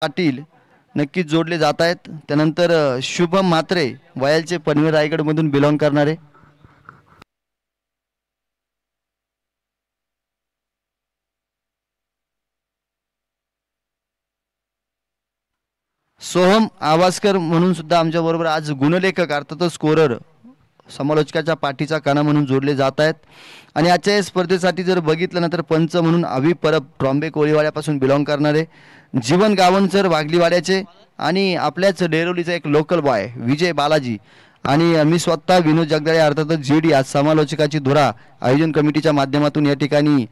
पाटील नक्कीच जोडले जात आहेत। त्यानंतर शुभम म्हात्रे वयालचे पनवेल रायगड मधून बिलॉंग करणारे, सोहम आवासकर म्हणून सुद्धा आमच्या बरोबर आज गुणलेखक अर्थातच स्कोरर समालोचकाच्या पाठीचा कणा म्हणून जोडले जात आहेत। आणि आजच्या या स्पर्धेसाठी जर बघितलं ना तर पंच म्हणून अभि परब ट्रॉम्बे कोळीवाड्यापासून बिलॉंग करणारे, जीवन गावणसर वाघलीवाड्याचे आणि आपल्याच डेरोलीचा एक लोकल बॉय विजय बालाजी आणि मी स्वतः विनोद जगदाळे अर्थातच जीडी आज समालोचकाची धुरा आयोजन कमिटीच्या माध्यमातून या ठिकाणी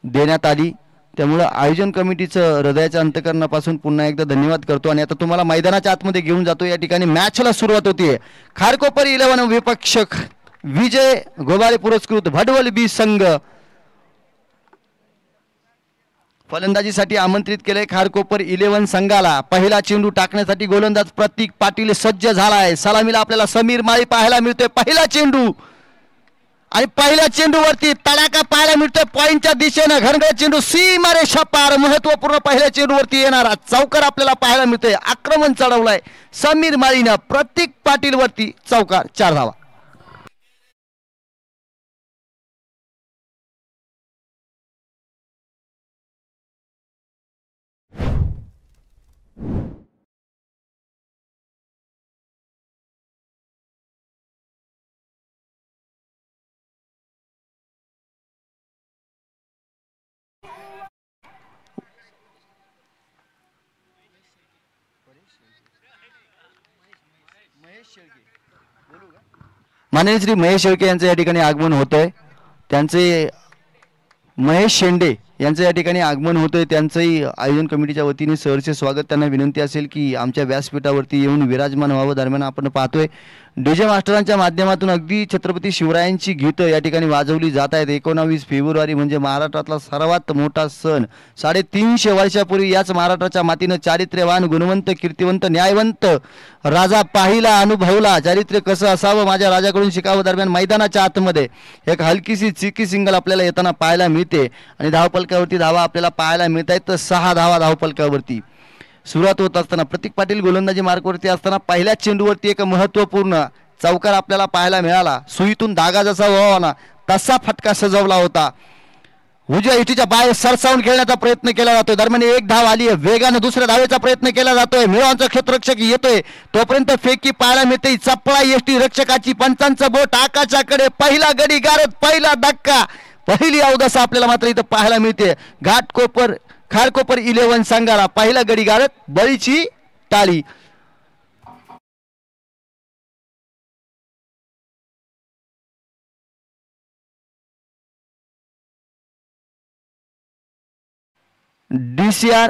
देण्यात आली। त्यामुळे आयोजन कमिटीचं हृदयाच्या अंतकरणापासून पुन्हा एकदा धन्यवाद करतो। आणि आता तुम्हाला मैदानाच्या आतमध्ये घेऊन जातो। या ठिकाणी मॅचला सुरुवात होतीये। खारकोपर 11 विपक्षक विजय गोबारे पुरस्कृत भडवल बी संघ फलंदाजीसाठी आमंत्रित केले खारकोपर 11 संघाला। पहिला चेंडू टाकण्यासाठी गोलंदाज प्रतीक पाटील सज्ज झालाय। सलामीला आपल्याला समीर माळी पाहायला मिळतोय। पहिला चेंडू आणि पहिल्या चेंडूवरती तडाखा पाहायला मिळतोय पॉइंटच्या दिशेने। घनघन चेंडू सीमारेषा पार महत्वपूर्ण पहिल्या चेंडूवरती येणारा चौकार आपल्याला पाहायला मिळतोय। आक्रमण चढवलंय समीर माळीनं प्रतीक पाटील वरती चौकार, 4 धावा। माननीय श्री महेश शेळके यांचं या ठिकाणी आगमन होतंय। त्यांचे महेश शेंडे यांचं या ठिकाणी आगमन होतंय। त्यांचंही आयोजन कमिटीच्या वतीने सहर्ष स्वागत। त्यांना विनंती असेल की आमच्या व्यासपीठावरती येऊन विराजमान व्हावं। दरम्यान आपण पाहतोय डीजे मास्टरांच्या माध्यमातून अगदी छत्रपती शिवरायांची गीतं या ठिकाणी वाजवली जात आहेत। 19 फेब्रुवारी म्हणजे महाराष्ट्रातला सर्वात मोठा सण। 350 वर्षापूर्वी याच महाराष्ट्राच्या मातीनं चारित्र्यवान गुणवंत कीर्तिवंत न्यायवंत राजा पाहिला अनुभवला। चारित्र्य कसं असावं माझ्या राजाकडून शिकावं। दरम्यान मैदानाच्या आतमध्ये एक हलकीशी चिकी सिंगल आपल्याला येताना पाहायला मिळते आणि धावपलकावरती धावा आपल्याला पाहायला मिळत आहेत। 6 धावा धावपलकावरती सुरुवात होत असताना प्रतीक पाटील गोलंदाजी मार्कवरती असताना पहिल्या चेंडूवरती एक महत्त्वपूर्ण चौकार आपल्याला पाहायला मिळाला। सुईतून धागा जसा व्हावा ना तसा फटका सजवला होता। उजव्या इटीच्या बाहेर सरसावून खेळण्याचा प्रयत्न केला जातोय। दरम्यान एक धाव आली आहे। वेगाने दुसऱ्या धावेचा प्रयत्न केला जातोय। मिळवांचा क्षेत्ररक्षक येतोय तोपर्यंत फेकी पाहायला मिळते। चपळा एसटी रक्षकाची पंचांचं बोट आकाशाकडे। पहिला गडी गारत पहिला धक्का पहिली अवदसा आपल्याला मात्र इथं पाहायला मिळते। घाटकोपर खारकोपर 11 संघाला पहिला गडी गारत बळीची टाळी। DCR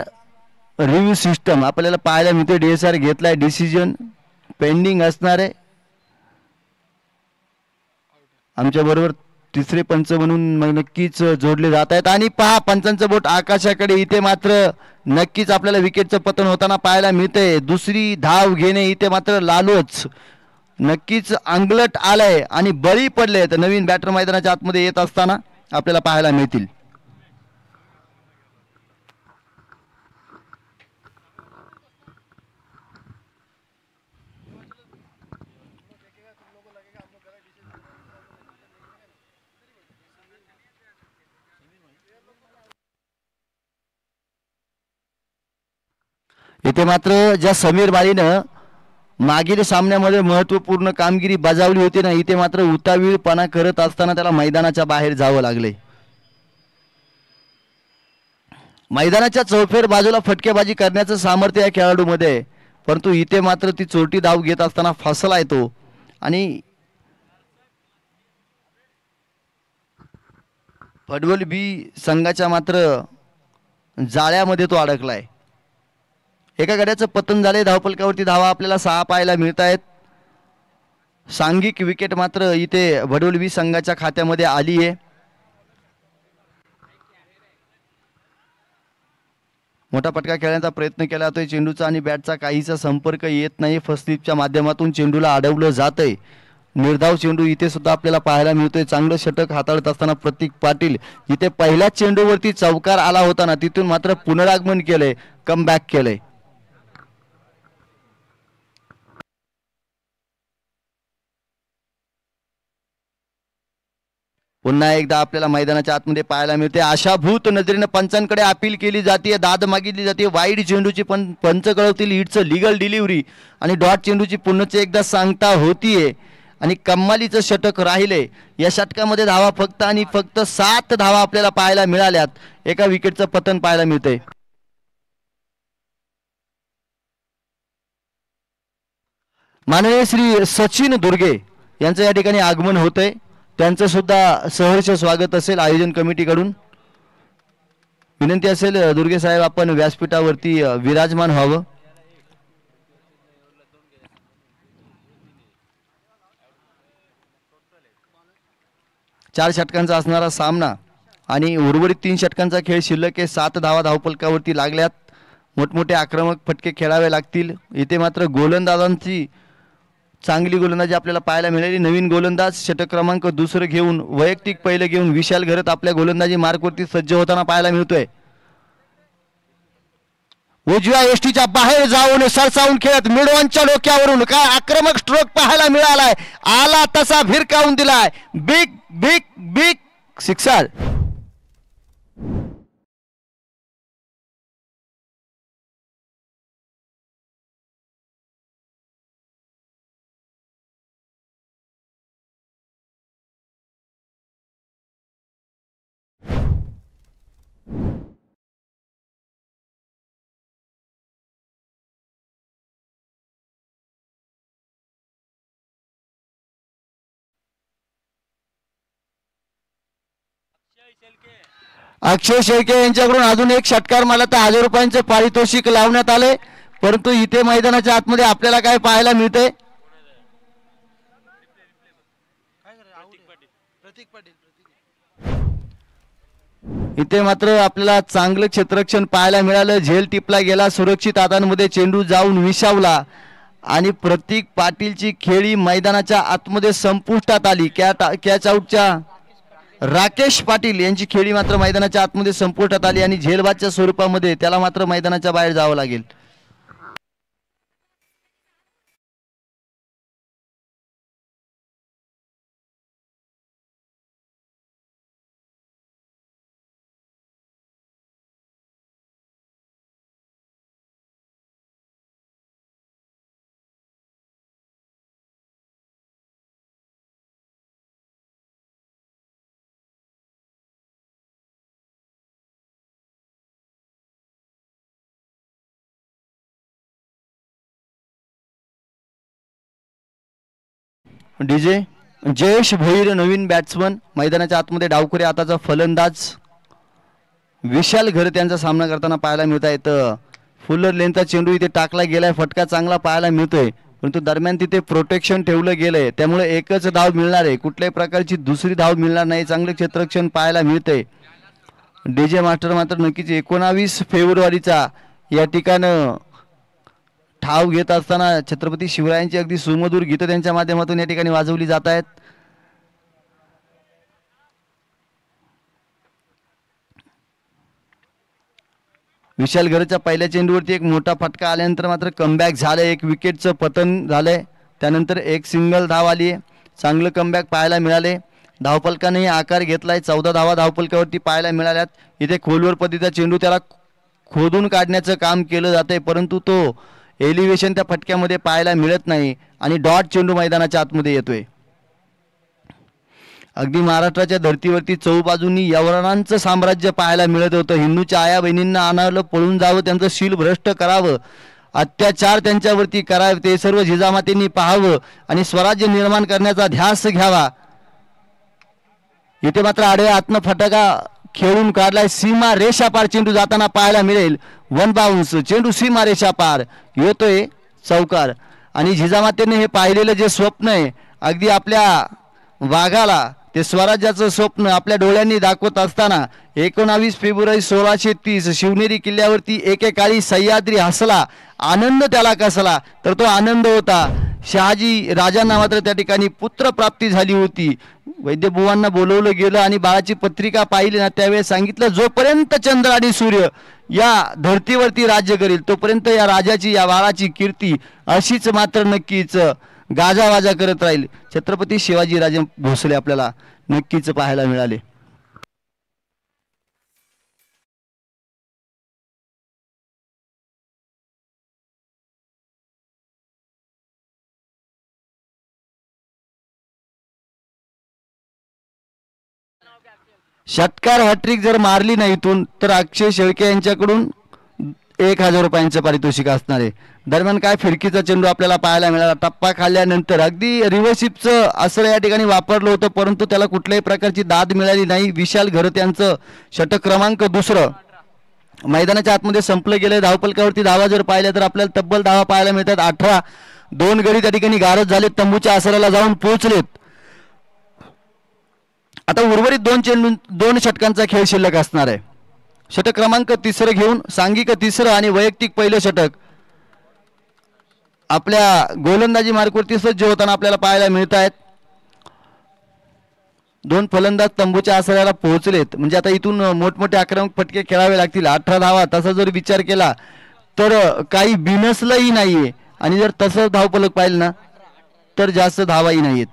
रिव्ह्यू सिस्टम आपल्याला पाहायला मिळते। DSR घेतलाय, डिसिजन पेंडिंग असणार आहे। आमच्या बरोबर तिसरे पंच म्हणून नक्कीच जोडले जात आहेत। आणि पहा पंचांचं बोट आकाशाकडे। इथे मात्र नक्कीच आपल्याला विकेटचं पतन होताना पाहायला मिळते। दुसरी धाव घेणे इथे मात्र लालोच नक्कीच अंगलट आलाय आणि बळी पडले। तर नवीन बॅटर मैदानाच्या आतमध्ये येत असताना आपल्याला पाहायला मिळतील। इथे मात्र ज्या समीर माळीनं मागील सामन्यामध्ये महत्त्वपूर्ण कामगिरी बजावली होती ना, इथे मात्र उतावीळपणा करत असताना त्याला मैदानाच्या बाहेर जावं लागले। मैदानाच्या चौफेर बाजूला फटकेबाजी करण्याचं सामर्थ्य या खेळाडूमध्ये, परंतु इथे मात्र ती चोरटी धाव घेत असताना फसलाय तो आणि भडवल बी संघाच्या मात्र जाळ्यामध्ये तो अडकलाय। एका गड्याचं पतन झाले। धावपलकावरती धावा आपल्याला 6 पाहायला मिळत आहेत। सांघिक विकेट मात्र इथे भडवल बी संघाच्या खात्यामध्ये आली आहे। मोठा फटका खेळण्याचा प्रयत्न केला जातोय। चेंडूचा आणि बॅटचा काहीसा संपर्क येत नाही। फर्स्ट स्लिपच्या माध्यमातून चेंडूला अडवलं जातंय। निर्धाव चेंडू इथे सुद्धा आपल्याला पाहायला मिळतोय। चांगलं षटक हाताळत असताना प्रतीक पाटील इथे पहिल्याच चेंडूवरती चौकार आला होता ना, तिथून मात्र पुनरागमन केलंय, कमबॅक केलंय। पुन्हा एकदा आपल्याला मैदानाच्या आतमध्ये पाहायला मिळते. आशाभूत नजरेने पंचांकडे अपील केली जाते, दाद मागितली जाते. वाईड चेंडूची पण पंच कळवतील इट्स लीगल डिलिव्हरी आणि डॉट चेंडूची पुन्हा एकदा सांगता होतीये आणि कम्मालीचं षटक राहिले. या षटकामध्ये धावा फक्त आणि फक्त 7 धावा आपल्याला पाहायला मिळाल्यात. एका विकेटचं पतन पाहायला मिळतंय. माननीय श्री सचिन दुर्गे यांचं या ठिकाणी आगमन होतंय. त्यांचं सुद्धा सहर्ष स्वागत असेल आयोजन कमिटीकडून. विनंती असेल दुर्गे साहेब आपण व्यासपीठावरती विराजमान व्हावं. चार षटकांचा असणारा सामना आणि उर्वरित 3 षटकांचा खेळ शिल्लक आहे. 7 धावा धावफलकावरती लागल्यात. मोठमोठे आक्रमक फटके खेळावे लागतील. इथे मात्र गोलंदाजांची चांगली गोलंदाजी आपल्याला पाहायला मिळाली. नवीन गोलंदाज षटक क्रमांक 2 घेऊन वैयक्तिक पहिलं घेऊन विशाल घरत आपल्या गोलंदाजी मार्कवरती सज्ज होताना पाहायला मिळतोय. उजव्या यष्टीच्या बाहेर जाऊन सरसावून खेळत मिडवांच्या डोक्यावरून काय आक्रमक स्ट्रोक पाहायला मिळालाय. आला तसा भिरकावून दिलाय. Big big big sixer. Akshay Shelke यांच्याकडून अजून एक षटकार मला तर 1000 रुपयांचे पारितोषिक लावण्यात आले. परंतु इथे मैदानाच्या आतमध्ये आपल्याला काय पाहायला मिळते. इथे मात्र आपल्याला चांगलं क्षेत्ररक्षण पाहायला मिळालं. झेल टिपला गेला. सुरक्षित हातांमध्ये चेंडू जाऊन विसावला आणि प्रतीक पाटीलची खेळी मैदानाच्या आतमध्ये संपुष्टात आली. कॅच आउटच्या राकेश पाटील यांची खेळी मात्र मैदानाच्या आतमध्ये संपुष्टात आली आणि झेलबादच्या स्वरूपामध्ये त्याला मात्र मैदानाच्या बाहेर जावं लागेल. डीजे जयेश भोईर नवीन बॅट्समन मैदानाच्या आतमध्ये डावखुरे आताचा फलंदाज विशाल घरत यांचा सामना करताना पाहायला मिळत आहे. फुल्लर लेनचा चेंडू इथे टाकला गेलाय. फटका चांगला पाहायला मिळतोय परंतु दरम्यान तिथे प्रोटेक्शन ठेवलं गेलंय. त्यामुळे एकच धाव मिळणार आहे. कुठल्याही प्रकारची दुसरी धाव मिळणार नाही. चांगलं क्षेत्ररक्षण पाहायला मिळतंय. डीजे मास्टर मात्र नक्कीच 19 फेब्रुवारीचा या ठिकाणं ठाव घेत असताना छत्रपती शिवरायांची अगदी सुमधुर गीतं त्यांच्या माध्यमातून या ठिकाणी वाजवली जात आहेत. विशाल घरच्या पहिल्या चेंडूवरती एक मोठा फटका आल्यानंतर मात्र कमबॅक झालंय. 1 विकेटचं पतन झालंय. त्यानंतर एक सिंगल धाव आली. चांगलं कमबॅक पाहायला मिळाले. धावफलकानेही आकार घेतलाय. 14 धावा धावफलकावरती पाहायला मिळाल्यात. इथे खोलवर पद्धतीचा चेंडू त्याला खोदून काढण्याचं काम केलं जातंय परंतु तो एलिव्हेशन त्या फटक्यामध्ये पाहायला मिळत नाही आणि डॉट चेंडू मैदानाच्या आतमध्ये येतोय. अगदी महाराष्ट्राच्या धर्तीवरती चौबाजूंनी यवनांचं साम्राज्य पाहायला मिळत होतं. हिंदूच्या आया बहिणींना आणावलं, पळून जावं, त्यांचं शील भ्रष्ट करावं, अत्याचार त्यांच्यावरती करावे, ते सर्व जिजामातेंनी पाहावं आणि स्वराज्य निर्माण करण्याचा ध्यास घ्यावा. इथे मात्र आडव्या आत्म फटका खेळून काढलाय. सीमा रेषा पार चेंडू जाताना पाहायला मिळेल. 1 बाउन्स चेंडू सीमा रेषा पार येतोय चौकार. आणि जिजामातेने हे पाहिलेलं जे स्वप्न आहे अगदी आपल्या वाघाला ते स्वराज्याचं स्वप्न आपल्या डोळ्यांनी दाखवत असताना 19 फेब्रुवारी 1630 शिवनेरी किल्ल्यावरती एकेकाळी सह्याद्री हसला, आनंद त्याला कसला, तर तो आनंद होता शहाजी राजांना मात्र त्या ठिकाणी पुत्र प्राप्ती झाली होती. वैद्यबुवांना बोलवलं गेलं आणि बाळाची पत्रिका पाहिली ना त्यावेळेस सांगितलं जोपर्यंत चंद्र आणि सूर्य या धर्तीवरती राज्य करेल तोपर्यंत या राजाची या बाळाची कीर्ती अशीच मात्र नक्कीच गाजावाजा करत राहील. छत्रपती शिवाजी राजे भोसले आपल्याला नक्कीच पाहायला मिळाले. षटकार हॅट्रिक जर मारली नाही इथून तर अक्षय शेळके यांच्याकडून 1,000 रुपयांचं पारितोषिक असणार आहे. दरम्यान काय फिरकीचा चेंडू आपल्याला पाहायला मिळाला. टप्पा खाल्ल्यानंतर अगदी रिव्हर्सिपचं असं या ठिकाणी वापरलं होतं, परंतु त्याला कुठल्याही प्रकारची दाद मिळाली नाही. विशाल घरत यांचं षटक क्रमांक 2 मैदानाच्या आतमध्ये संपलं गेलं. धावपलकावरती धावा जर पाहिल्या तर आपल्याला तब्बल धावा पाहायला मिळतात 18. 2 गडी त्या ठिकाणी गारद झालेत, तंबूच्या आसराला जाऊन पोहोचलेत. आता उर्वरित 2 षटकांचा खेळ शिल्लक असणार आहे. षटक क्रमांक 3 घेऊन सांघिक 3 आणि वैयक्तिक पहिलं षटक आपल्या गोलंदाजी मार्कवरती सज्ज होताना आपल्याला पाहायला मिळत आहेत. 2 फलंदाज तंबूच्या आसऱ्याला पोहोचलेत. म्हणजे आता इथून मोठमोठे आक्रमक फटके खेळावे लागतील. 18 धावा तसा जर विचार केला तर काही बिनसलंही नाहीये, आणि जर तसं धावफलक पाहिलं ना तर जास्त धावाही नाहीयेत.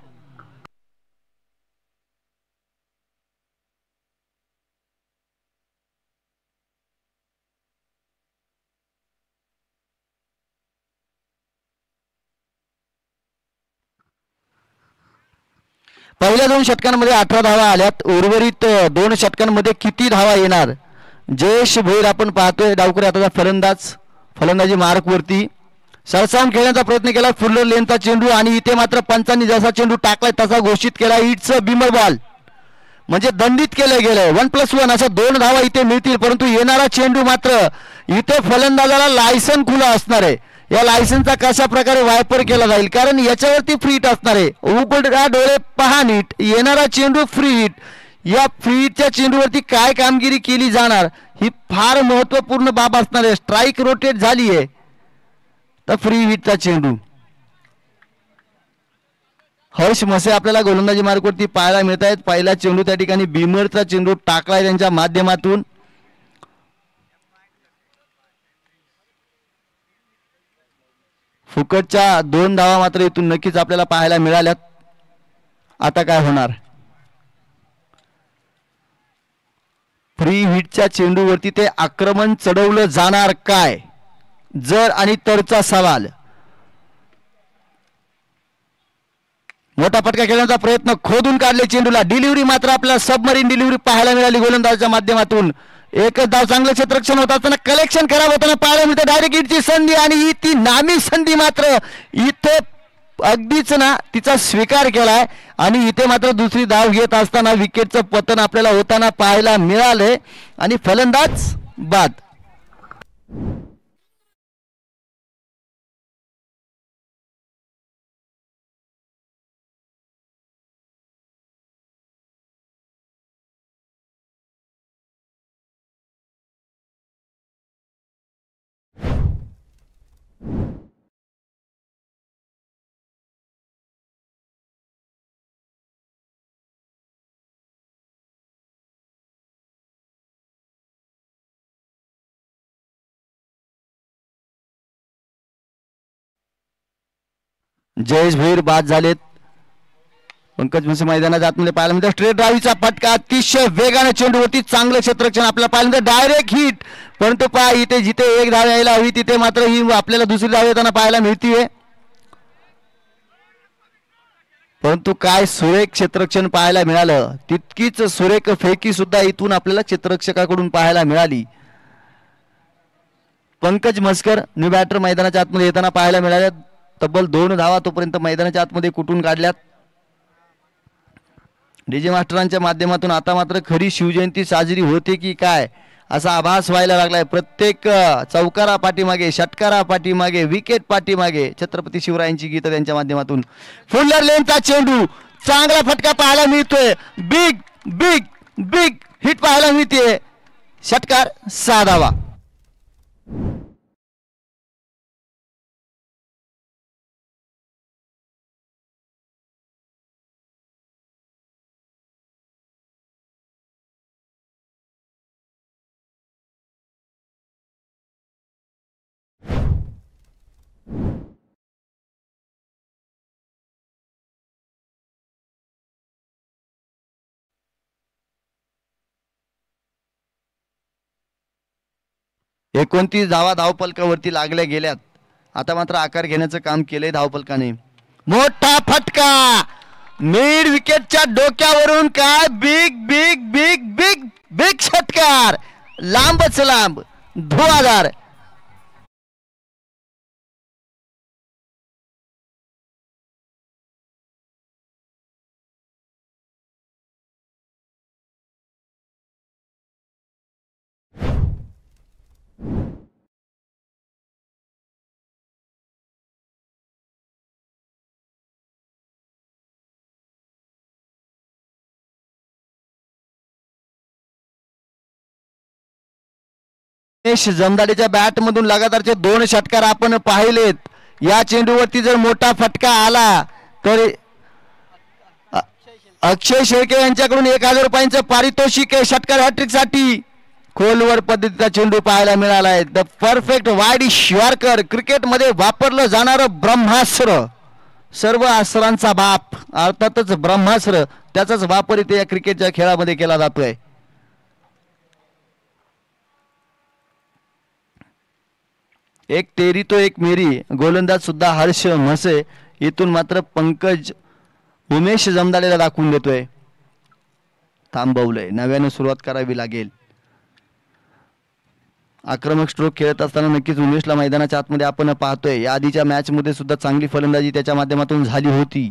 पहिल्या 2 षटकांमध्ये 18 धावा आल्यात. उर्वरित 2 षटकांमध्ये किती धावा येणार? जयेश भोईर आपण पाहतोय डावकरी आता फलंदाजी मार्कवरती सरसावून खेळण्याचा प्रयत्न केला. फुल्लर लेनचा चेंडू आणि इथे मात्र पंचांनी जसा चेंडू टाकलाय तसा घोषित केला. इट्स अ बिमर बॉल, म्हणजे दंडित केलं गेलंय. 1+1 अशा 2 धावा इथे मिळतील, परंतु येणारा चेंडू मात्र इथे फलंदाजाला लायसन खुलं असणार आहे. या लायसनचा कशा प्रकारे वापर केला जाईल, कारण याच्यावरती फ्री हिट असणार आहे. उघडा डोळे पहा नीट, येणारा चेंडू फ्री हिट. या फ्री हिटच्या चेंडूवरती काय कामगिरी केली जाणार ही फार महत्वपूर्ण बाब असणार आहे. स्ट्राईक रोटेट झाली आहे तर फ्री हिटचा चेंडू. हर्ष मसे आपल्याला गोलंदाजी मार्कवरती पाहायला मिळत आहेत. पहिला चेंडू त्या ठिकाणी बिमरचा चेंडू टाकलाय त्यांच्या माध्यमातून. फुकटच्या 2 धावा मात्र इथून नक्कीच आपल्याला पाहायला मिळाल्यात. आता काय होणार? फ्री हिटच्या चेंडूवरती ते आक्रमण चढवलं जाणार काय? जर आणि तरचा सवाल. मोठा फटका खेळण्याचा प्रयत्न, खोदून काढले चेंडूला. डिलिव्हरी मात्र आपल्याला सबमरीन डिलिव्हरी पाहायला मिळाली गोलंदाजाच्या माध्यमातून. एकच धाव, चांगलं क्षेत्ररक्षण होत असताना कलेक्शन खराब होताना पाहायला मिळते. डायरेक्ट हिटची संधी आणि ती नामी संधी मात्र इथे अगदीच ना तिचा स्वीकार केलाय आणि इथे मात्र दुसरी धाव घेत असताना विकेटचं पतन आपल्याला होताना पाहायला मिळाले आणि फलंदाज बाद. जयेश भोईर बाद झालेत. पंकज मुसे मैदानाच्या आतमध्ये पाहायला मिळतात. स्ट्रेट ड्राईव्हचा फटका, अतिशय वेगाने चेंडूवरती चांगलं क्षेत्ररक्षण आपल्याला पाहायला मिळतं. डायरेक्ट हिट, परंतु पहा इथे जिथे 1 धाव यायला हवी तिथे मात्र ही आपल्याला दुसरी धाव येताना पाहायला मिळतीये. परंतु काय सुरेख क्षेत्ररक्षण पाहायला मिळालं. तितकीच सुरेख फेकी सुद्धा इथून आपल्याला क्षेत्ररक्षकाकडून पाहायला मिळाली. पंकज मस्कर न्यू बॅटर मैदानाच्या आतमध्ये येताना पाहायला मिळाल्या. तब्बल 2 धावा तोपर्यंत मैदानाच्या आतमध्ये कुठून काढल्यात. डीजे मास्टरांच्या माध्यमातून आता मात्र खरी शिवजयंती साजरी होते की काय असा आभास व्हायला लागलाय. प्रत्येक चौकारा पाठीमागे, षटकारा पाठीमागे, विकेट पाठीमागे छत्रपती शिवरायांची गीतं त्यांच्या माध्यमातून. फुल्लर लेनचा चेंडू, चांगला फटका पाहायला मिळतोय. बिग बिग बिग हिट पाहायला मिळते. षटकार 6 धावा. 29 धावा धावपलकावरती लागल्या गेल्यात. आता मात्र आकार घेण्याचं काम केलंय धावपलकाने. मोठा फटका मिड विकेटच्या डोक्यावरून. काय big big big big big षटकार, लांबच लांब, धुवाधार. उमेश जमदाडेच्या बॅट मधून लगातारचे 2 षटकार आपण पाहिलेत. या चेंडूवरती जर मोठा फटका आला तर अक्षय शेळके यांच्याकडून 1000 रुपयांचं पारितोषिक आहे षटकार हॅट्रिक साठी. खोलवर पद्धतीचा चेंडू पाहायला मिळाला आहे. द परफेक्ट वाईड यॉर्कर, क्रिकेटमध्ये वापरलं जाणारं ब्रह्मास्त्र, सर्व अस्त्रांचा बाप अर्थातच ब्रह्मास्त्र, त्याचाच वापर इथे या क्रिकेटच्या खेळामध्ये केला जातोय. एक तेरी तो एक मेरी, गोलंदाज सुद्धा हर्ष म्हसे. इथून मात्र पंकज उमेश जमदाडेला दाखवून देतोय थांबवलंय. नव्याने सुरुवात करावी लागेल. आक्रमक स्ट्रोक खेळत असताना नक्कीच उमेशला मैदानाच्या आतमध्ये आपण पाहतोय. या आधीच्या मॅच मध्ये सुद्धा चांगली फलंदाजी त्याच्या माध्यमातून झाली होती.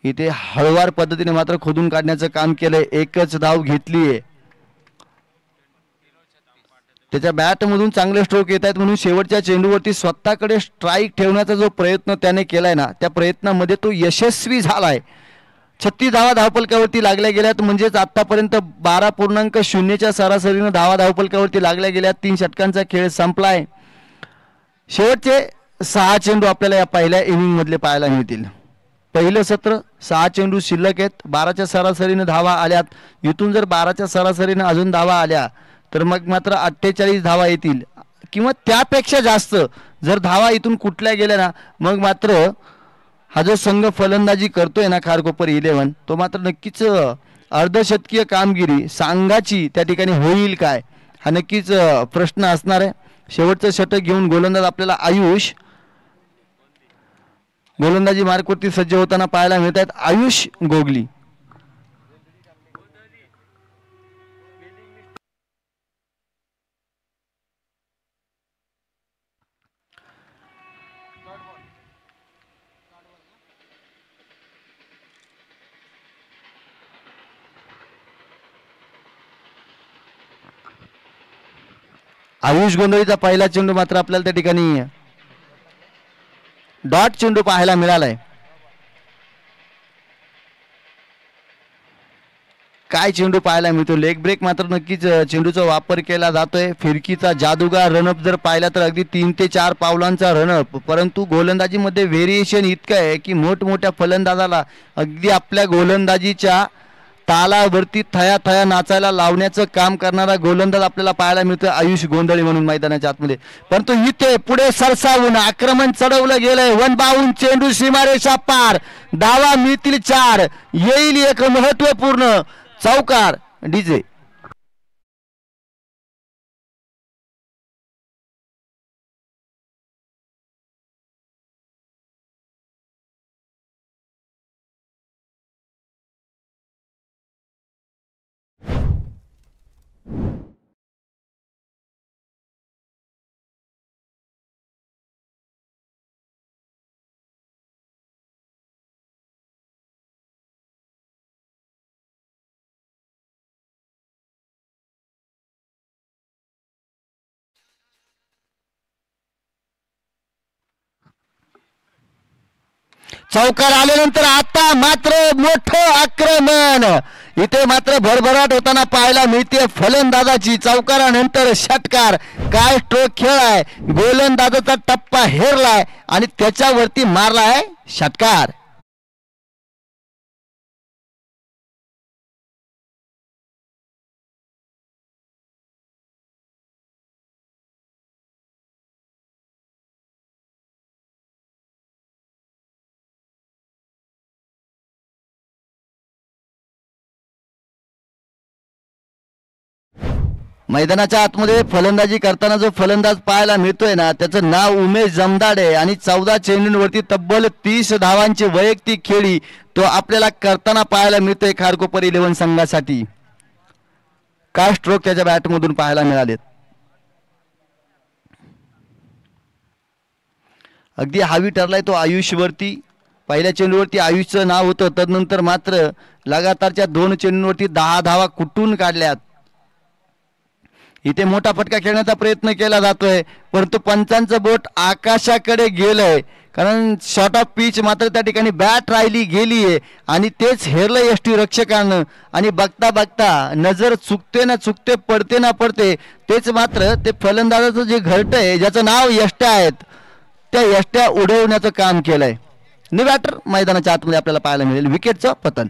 इथे हळवार पद्धतीने मात्र खोदून काढण्याचं काम केलंय. एकच धाव घेतलीये. त्याच्या बॅट मधून चांगले स्ट्रोक येत आहेत म्हणून शेवटच्या चेंडूवरती स्वतःकडे स्ट्राईक ठेवण्याचा जो प्रयत्न त्याने केलाय ना, त्या प्रयत्नामध्ये तो यशस्वी झालाय. 36 धावा धावपलकावरती लागल्या गेल्यात. म्हणजेच आतापर्यंत 12.0च्या सरासरीनं धावा धावपलकावरती लागल्या गेल्यात. 3 षटकांचा खेळ संपलाय. शेवटचे 6 चेंडू आपल्याला या पहिल्या इनिंग मधले पाहायला मिळतील. पहिलं सत्र 6 चेंडू शिल्लक आहेत. 12च्या सरासरीनं धावा आल्यात. इथून जर 12च्या सरासरीनं अजून धावा आल्या तर मग मात्र 48 धावा येतील किंवा त्यापेक्षा जास्त. जर धावा इथून कुठल्या गेल्या ना, मग मात्र हा जो संघ फलंदाजी करतोय ना खारकोपर 11, तो मात्र नक्कीच अर्धशतकीय कामगिरी संघाची त्या ठिकाणी होईल काय, हा नक्कीच प्रश्न असणार आहे. शेवटचं षटक घेऊन गोलंदाज आपल्याला आयुष गोलंदाजी मार्कवरती सज्ज होताना पाहायला मिळत आहेत. आयुष गोगली. आयुष गोंधळीचा पहिला चेंडू मात्र आपल्याला त्या ठिकाणी डॉट चेंडू पाहायला मिळालाय. काय चेंडू पाहायला मिळतो. लेग ब्रेक मात्र नक्कीच चेंडूचा वापर केला जातोय. फिरकीचा जादूगार रनअप जर पाहिला तर अगदी 3 ते 4 पावलांचा रनअप. परंतु गोलंदाजीमध्ये व्हेरिएशन इतकं आहे की मोठमोठ्या फलंदाजाला अगदी आपल्या गोलंदाजीच्या तालावरती थया थया नाचायला लावण्याचं काम करणारा गोलंदाज आपल्याला पाहायला मिळतोय आयुष गोंधळी म्हणून मैदानाच्या आतमध्ये. परंतु इथे पुढे सरसावून आक्रमण चढवलं गेलंय. वनबावून चेंडू सीमारेषा पार. धावा मिळतील 4. येईल एक महत्वपूर्ण चौकार. डीजे चौकार आल्यानंतर आता मात्र मोठं आक्रमण इथे मात्र भरभराट होताना पाहायला मिळते फलंदाजाची. चौकारानंतर षटकार. काय स्ट्रोक खेळ आहे. गोलंदाजाचा टप्पा हेरलाय आणि त्याच्यावरती मारलाय षटकार. मैदानाच्या आतमध्ये फलंदाजी करताना जो फलंदाज पाहायला मिळतोय ना, त्याचं नाव उमेश जमदाडे आणि 14 चेंडूंवरती तब्बल 30 धावांची वैयक्तिक खेळी तो आपल्याला करताना पाहायला मिळतोय खारकोपर 11 संघासाठी. काय स्ट्रोक त्याच्या बॅटमधून पाहायला मिळालेत. अगदी हावी ठरलाय तो आयुषवरती. पहिल्या चेंडूवरती आयुषचं नाव होतं, तदनंतर मात्र लगातारच्या 2 चेंडूंवरती 10 धावा कुठून काढल्यात. इथे मोठा फटका खेळण्याचा प्रयत्न केला जातोय, परंतु पंचांचं बोट आकाशाकडे गेलंय, कारण शॉर्ट ऑफ पिच मात्र त्या ठिकाणी बॅट राहिली गेलीये आणि तेच हेरलं यष्टी रक्षकानं. आणि बघता बघता नजर चुकते ना चुकते, पडते ना पडते, तेच मात्र ते फलंदाजाचं जे घरटंय ज्याचं नाव यष्ट्या आहेत, त्या यष्ट्या उडवण्याचं काम केलंय. न्यू बॅटर मैदानाच्या आतमध्ये आपल्याला पाहायला मिळेल. विकेटचं पतन.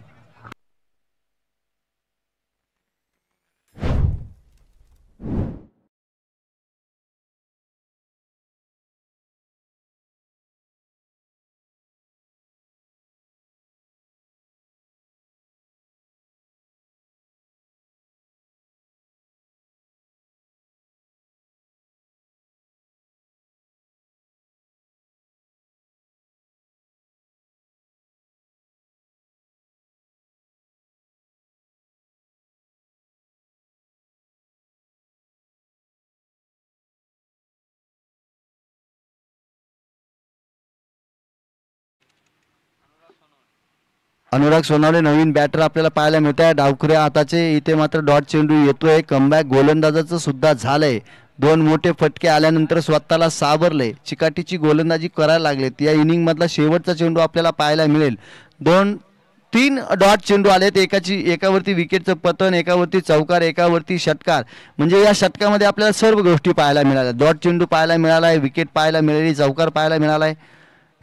अनुराग सोनवणे नवीन बॅटर आपल्याला पाहायला मिळत आहे. डावखुऱ्या हाताचे इथे मात्र डॉट चेंडू येतोय. कमबॅक गोलंदाजाचं सुद्धा झालंय. 2 मोठे फटके आल्यानंतर स्वतःला सावरले, चिकाटीची गोलंदाजी करायला लागलेत. या इनिंग मधला शेवटचा चेंडू आपल्याला पाहायला मिळेल. 2-3 डॉट चेंडू आलेत. एकावरती विकेटचं पतन, एकावरती चौकार, एकावरती षटकार. म्हणजे या षटकामध्ये आपल्याला सर्व गोष्टी पाहायला मिळाल्या. डॉट चेंडू पाहायला मिळालाय, विकेट पाहायला मिळाली, चौकार पाहायला मिळालाय,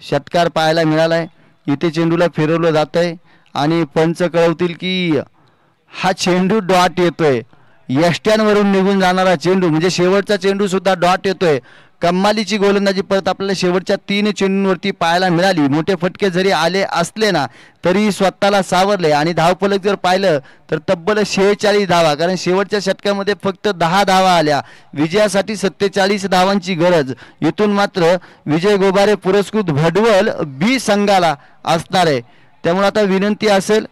षटकार पाहायला मिळालाय. इथे चेंडूला फिरवलं जात आहे आणि पंच कळवतील की हा चेंडू डॉट येतोय. यष्ट्यांवरून निघून जाणारा चेंडू, म्हणजे शेवटचा चेंडू सुद्धा डॉट येतोय. कमालीची गोलंदाजी परत आपल्याला शेवटच्या 3 चेंडूंवरती पाहायला मिळाली. मोठे फटके जरी आले असले ना तरी स्वतःला सावरले आणि धावफलक जर पाहिलं तर तब्बल 46 धावा, कारण शेवटच्या षटकामध्ये फक्त 10 धावा आल्या. विजयासाठी 47 धावांची गरज. इथून मात्र विजय गोबारे पुरस्कृत भडवल बी संघाला असणार आहे. त्यामुळे आता विनंती असेल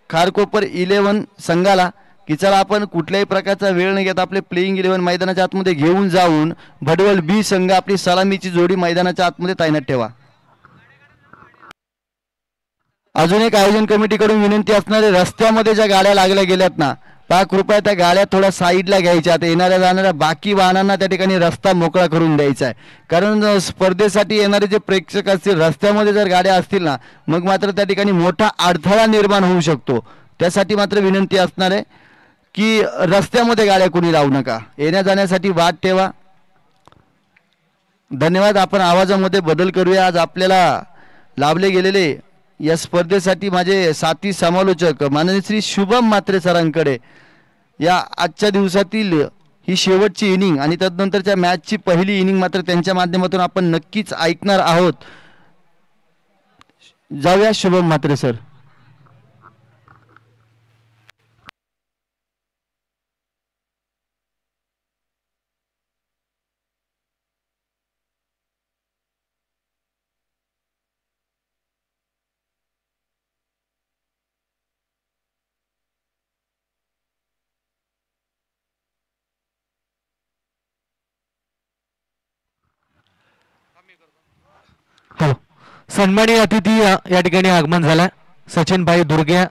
खारकोपर 11 संघाला की चला आपण कुठल्याही प्रकारचा वेळ न घेता आपले प्लेइंग 11 मैदानाच्या आतमध्ये घेऊन जाऊन भडवल बी संघ आपली सलामीची जोडी मैदानाच्या आतमध्ये तैनात ठेवा. अजून एक आयोजन कमिटीकडून विनंती असणार आहे, रस्त्यामध्ये ज्या गाड्या लागल्या गेल्यात ना, कृपया त्या गाड्या थोड्या साईडला घ्यायच्या. येणाऱ्या जाणाऱ्या बाकी वाहनांना त्या ठिकाणी रस्ता मोकळा करून द्यायचा आहे. कारण स्पर्धेसाठी येणारे जे प्रेक्षक असतील, रस्त्यामध्ये जर गाड्या असतील ना मग मात्र त्या ठिकाणी मोठा अडथळा निर्माण होऊ शकतो. त्यासाठी मात्र विनंती असणार आहे की रस्त्यामध्ये गाड्या कोणी लावू नका, येण्या जाण्यासाठी वाट ठेवा. धन्यवाद. आपण आवाजामध्ये बदल करूया. आज आपल्याला लाभले गेलेले या स्पर्धेसाठी माझे साथी समालोचक माननीय श्री शुभम म्हात्रे सरांकडे या आजच्या दिवसातील ही शेवटची इनिंग आणि तदनंतरच्या मॅचची पहिली इनिंग मात्र त्यांच्या माध्यमातून आपण नक्कीच ऐकणार आहोत. जाऊया शुभम म्हात्रे सर. हो, सन्माननीय अतिथी या ठिकाणी आगमन झालं. सचिन भाई दुर्गे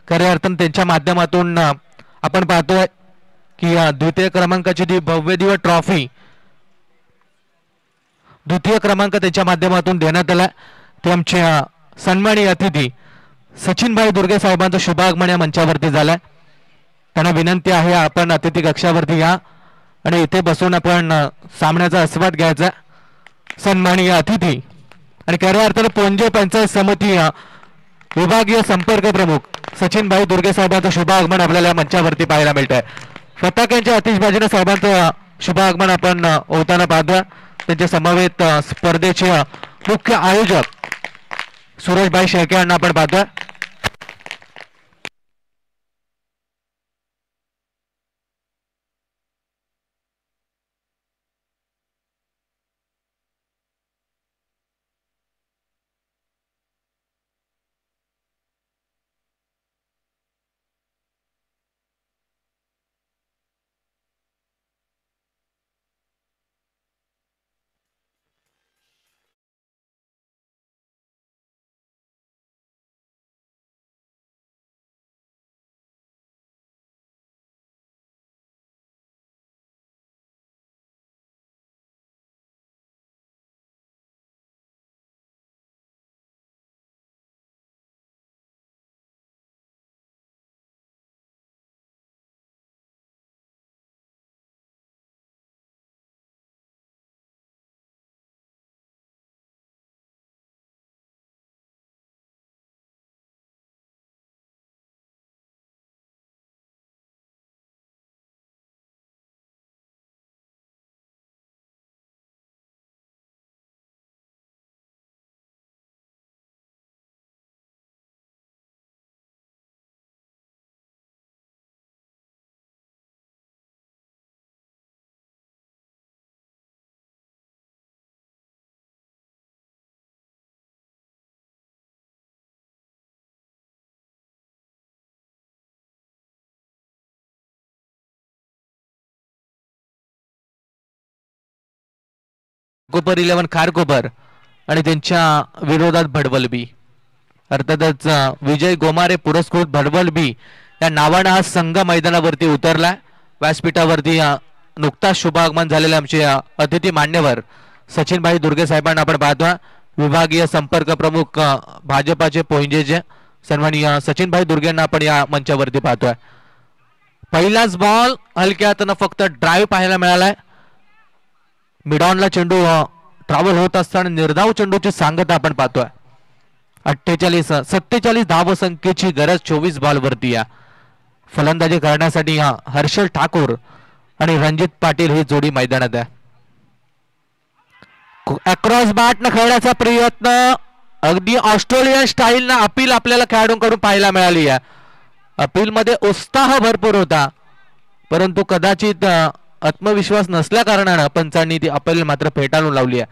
खऱ्या अर्थानं त्यांच्या माध्यमातून आपण पाहतोय की द्वितीय क्रमांकाची जी भव्य दिव्य ट्रॉफी द्वितीय क्रमांक त्यांच्या माध्यमातून देण्यात आला. ते आमचे सन्माननीय अतिथी सचिन भाई दुर्गे साहेबांचं शुभागमन या मंचावरती झालंय. त्यांना विनंती आहे आपण अतिथी कक्षावरती या आणि इथे बसून आपण सामन्याचा आस्वाद घ्यायचा. सन्माननीय अतिथी आणि खऱ्या अर्थानं पोंजे पंचायत समिती विभागीय संपर्क प्रमुख सचिन भाई दुर्गे साहेबांचं शुभागमन आपल्याला या मंचावरती पाहायला मिळत आहे. पताकांच्या आतिषबाजीने साहेबांचं शुभागमन आपण होताना पाहतोय. त्यांच्या समवेत स्पर्धेचे मुख्य आयोजक सुरेशभाई शेळके यांना आपण पाहतोय. कोपर 11 खारकोपर आणि त्यांच्या विरोधात भडवल बी. अर्थातच विजय गोमारे पुरस्कृत भडवल बी या नावानं हा संघ मैदानावरती उतरला. व्यासपीठावरती नुकताच शुभागमन झालेले आमचे अतिथी मान्यवर सचिनभाई दुर्गे साहेबांना आपण पाहतोय. विभागीय संपर्क प्रमुख भाजपाचे पोंजेचे सन्माननीय सचिनभाई दुर्गेंना आपण या मंचावरती पाहतोय. पहिलाच बॉल हलक्यातनं फक्त ड्राईव्ह पाहायला मिळालाय. मिडॉनला चेंडू ट्रॅव्हल होत असताना निर्धाव चेंडूची सांगता आपण पाहतोय. 47 धावसंख्येची गरज 24 बॉलवरती या फलंदाजी करण्यासाठी हर्षल ठाकूर आणि रणजित पाटील ही जोडी मैदानात आहे. अक्रॉस बॅट न खेळण्याचा प्रयत्न अगदी ऑस्ट्रेलियन स्टाईल ना अपील आपल्याला खेळाडूंकडून पाहायला मिळाली आहे. अपील मध्ये उत्साह भरपूर होता परंतु कदाचित आत्मविश्वास नसल्या कारणानं पंचांनी ती अपील मात्र फेटाळून लावली आहे.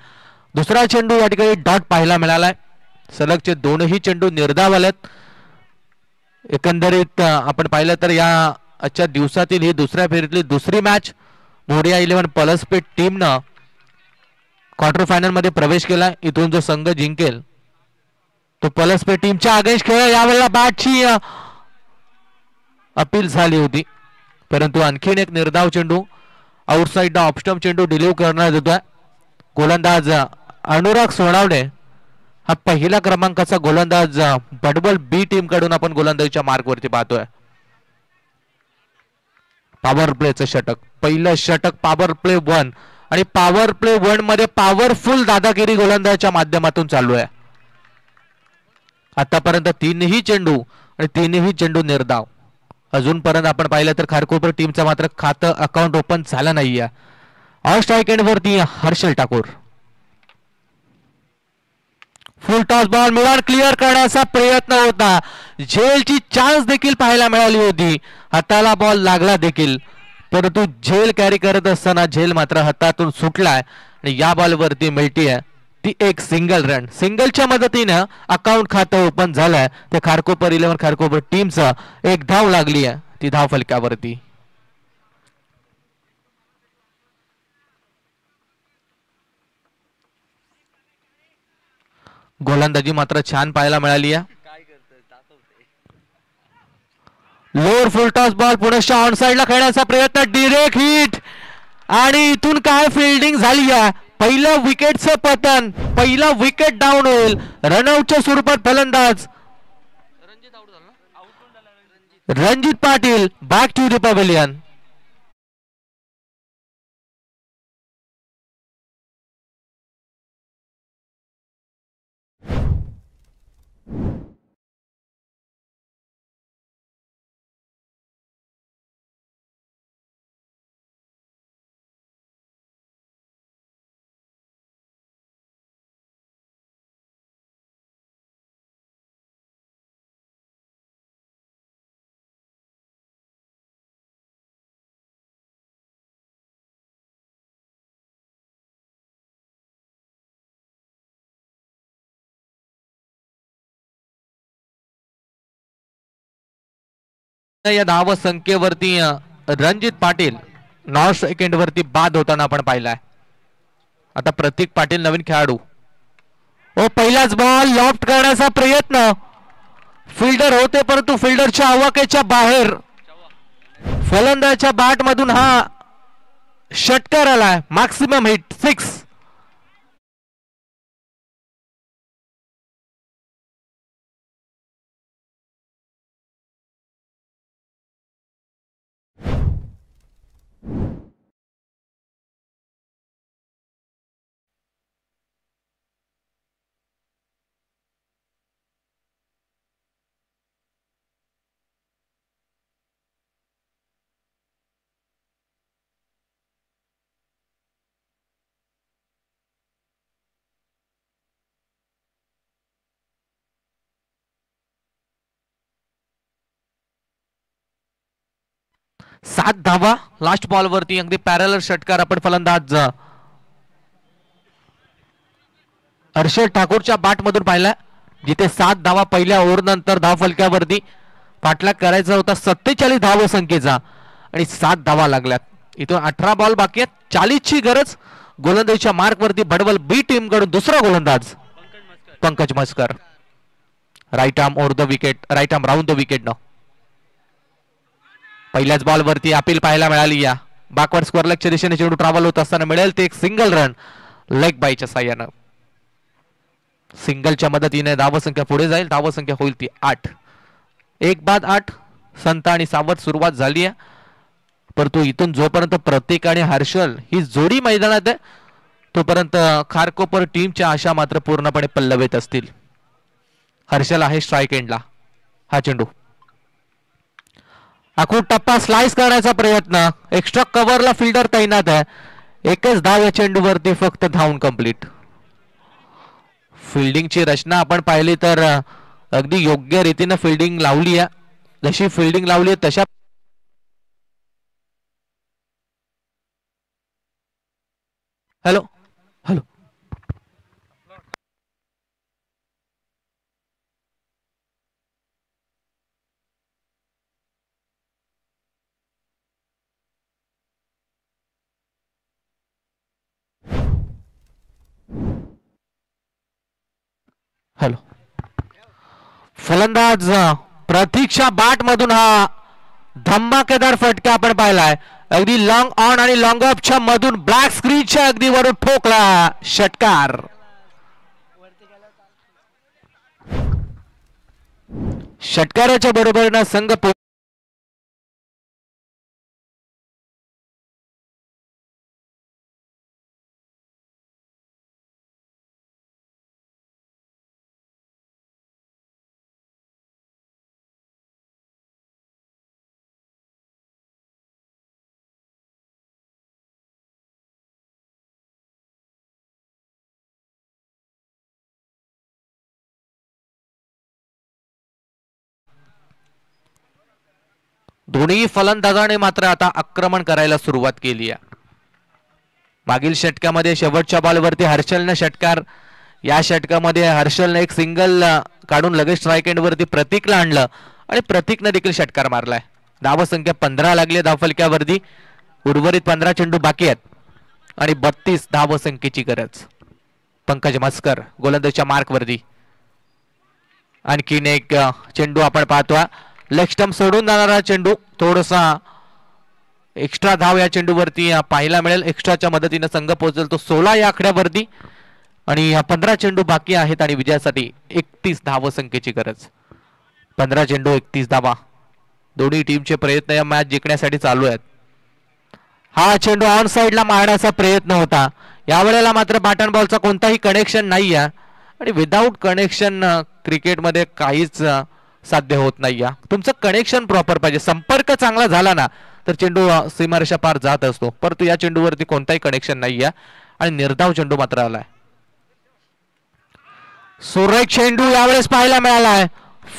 दुसरा चेंडू या ठिकाणी डॉट पाहायला मिळालाय. सलगचे दोनही चेंडू निर्धाव आलेत. एकंदरीत आपण पाहिलं तर या आजच्या दिवसातील ही दुसऱ्या फेरीतली दुसरी मॅच मोरिया 11 पलसपेठ टीमनं क्वार्टर फायनल मध्ये प्रवेश केला. इथून जो संघ जिंकेल तो पलसपेठ टीमच्या अगेन्स्ट खेळ. यावेळेला बॅटची अपील झाली होती परंतु आणखीन एक निर्धाव चेंडू आउटसाइड ऑफस्टंप चेंडू डिलीव्ह करण्यात येतोय. गोलंदाज अनुराग सोनावणे हा पहिला क्रमांकाचा गोलंदाज भडवल बी टीम कडून आपण गोलंदाजीच्या मार्कवरती पाहतोय. पॉवर प्लेचं षटक, पहिलं षटक पॉवर प्ले 1 आणि पॉवर प्ले 1 मध्ये पॉवरफुल दादागिरी गोलंदाजाच्या माध्यमातून चालू आहे. आतापर्यंत तीनही चेंडू आणि तीनही चेंडू निर्धाव. अजूनपर्यंत आपण पाहिलं तर खारकोपर टीमचं मात्र खातं अकाउंट ओपन झालं नाहीये. ऑन स्ट्राइक एंड वरती हर्षल ठाकूर. फुल टॉस बॉल मिळून क्लिअर करण्याचा प्रयत्न होता. झेलची चान्स देखील पाहायला मिळाली होती. हाताला बॉल लागला देखील परंतु झेल कॅरी करत असताना झेल मात्र हातातून सुटलाय आणि या बॉलवरती मिळतीये ती एक सिंगल रन. सिंगलच्या मदतीनं अकाउंट खातं ओपन झालंय. ते खारकोपर 11 खारकोपर टीमचं एक धाव लागली आहे ती धाव फलकावरती. गोलंदाजी मात्र छान पाहायला मिळाली आहे. लोअर फुल टॉस बॉल पुनश्च ऑन साइडला खेळण्याचा प्रयत्न, डिरेक्ट हिट आणि इथून काय फिल्डिंग झाली आहे. पहिलं विकेटचं पतन, पहिला विकेट डाऊन होईल. रनआउटच्या स्वरूपात फलंदाज Ranjit Patil back to the pavilion. या धाव संख्येवरती रणजित पाटील नॉन सेकंड वरती बाद होताना आपण पाहिलाय. आता प्रतीक पाटील नवीन खेळाडू. ओ पहिलाच बॉल लॉफ्ट करण्याचा प्रयत्न, फिल्डर होते परंतु फिल्डरच्या आवाक्याच्या बाहेर फलंदाजाच्या बॅट मधून हा षटकार आलाय. Maximum hit 6. सात धावा लास्ट बॉल वरती अगदी पॅरलर षटकार आपण फलंदाज हर्षल ठाकूरच्या बॅट मधून पाहिला, जिथे 7 धावा पहिल्या ओव्हर नंतर धाव फलकावरती पाठलाग करायचा होता 47 धाव संख्येचा आणि 7 धावा लागल्यात. इथून 18 बॉल बाकी आहेत. 40 ची गरज गोलंदाजीच्या मार्कवरती बडवल बी टीम कडून दुसरा गोलंदाज Pankaj Maskar. Right arm over the wicket, right arm round the wicket न. पहिल्याच बॉल वरती अपील पाहायला मिळाली. या बॅकवर्ड स्क्वेअर लेगच्या दिशेने चेंडू ट्रॅव्हल होत असताना मिळेल ते एक सिंगल रन लेग बायच्या साह्यानं. सिंगलच्या मदतीने धावसंख्या पुढे जाईल. धावसंख्या होईल ती 8. 1-8 संत आणि सावध सुरुवात झाली आहे. परंतु इथून जोपर्यंत प्रतीक आणि हर्षल ही जोडी मैदानात आहे तोपर्यंत खारकोपर टीमच्या आशा मात्र पूर्णपणे पल्लवित असतील. हर्षल आहे स्ट्राईक एंडला. हा चेंडू आखूड टप्पा स्लाइस करण्याचा प्रयत्न. एक्स्ट्रा कव्हरला फिल्डर तैनात आहे. एकच धाव या चेंडूवरती फक्त धावून कंप्लीट. फिल्डिंगची रचना आपण पाहिली तर अगदी योग्य रीतीने फिल्डिंग लावली आहे. जशी फिल्डिंग लावली आहे तशा हॅलो हॅलो हॅलो. फलंदाज प्रतीक्षा बाट मधून हा धमाकेदार फटका आपण पाहिलाय. अगदी लॉंग ऑन आणि लॉंग ऑफच्या मधून ब्लॅक स्क्रीनच्या अगदी वरून ठोकला षटकार. षटकाराच्या बरोबरीनं संघ दोन्ही फलंदाजाने मात्र आता आक्रमण करायला सुरुवात केली आहे. मागील षटकामध्ये शेवटच्या बॉलवरती हर्षलने षटकार, या षटकामध्ये हर्षलने एक सिंगल काढून लगेच स्ट्राईक एंड वरती प्रतीकला आणलं आणि प्रतीकने देखील षटकार मारलाय. धावसंख्या 15 लागली धावफलक्यावरती. उर्वरित 15 चेंडू बाकी आहेत आणि 32 धावसंख्येची गरज. पंकज मस्कर गोलंदाजीच्या मार्कवरती. आणखीन एक चेंडू आपण पाहतोय. लेग स्टंप सोडून जाणारा चेंडू. थोडासा एक्स्ट्रा धाव या चेंडूवरती पाहायला मिळेल. एक्स्ट्राच्या मदतीने संघ पोहोचेल तो 16 या आकड्यावरती आणि 15 चेंडू बाकी आहेत आणि विजयासाठी 31 धावसंख्येची गरज. 15 चेंडू 31 धावा. दोन्ही टीमचे प्रयत्न या मॅच जिंकण्यासाठी चालू आहेत. हा चेंडू ऑन साइडला मारण्याचा प्रयत्न होता. यावेळेला मात्र बॅट अँड बॉलचा कोणताही कनेक्शन नाही आहे आणि विदाऊट कनेक्शन क्रिकेटमध्ये काहीच साध्य होत नाही. तुमचं कनेक्शन प्रॉपर पाहिजे. संपर्क चांगला झाला ना तर चेंडू सीमारेषा पार जात असतो. परंतु या चेंडूवरती कोणताही कनेक्शन नाही आहे आणि निर्धाव चेंडू मात्र आलाय. सुरेख चेंडू यावेळेस पाहायला मिळालाय.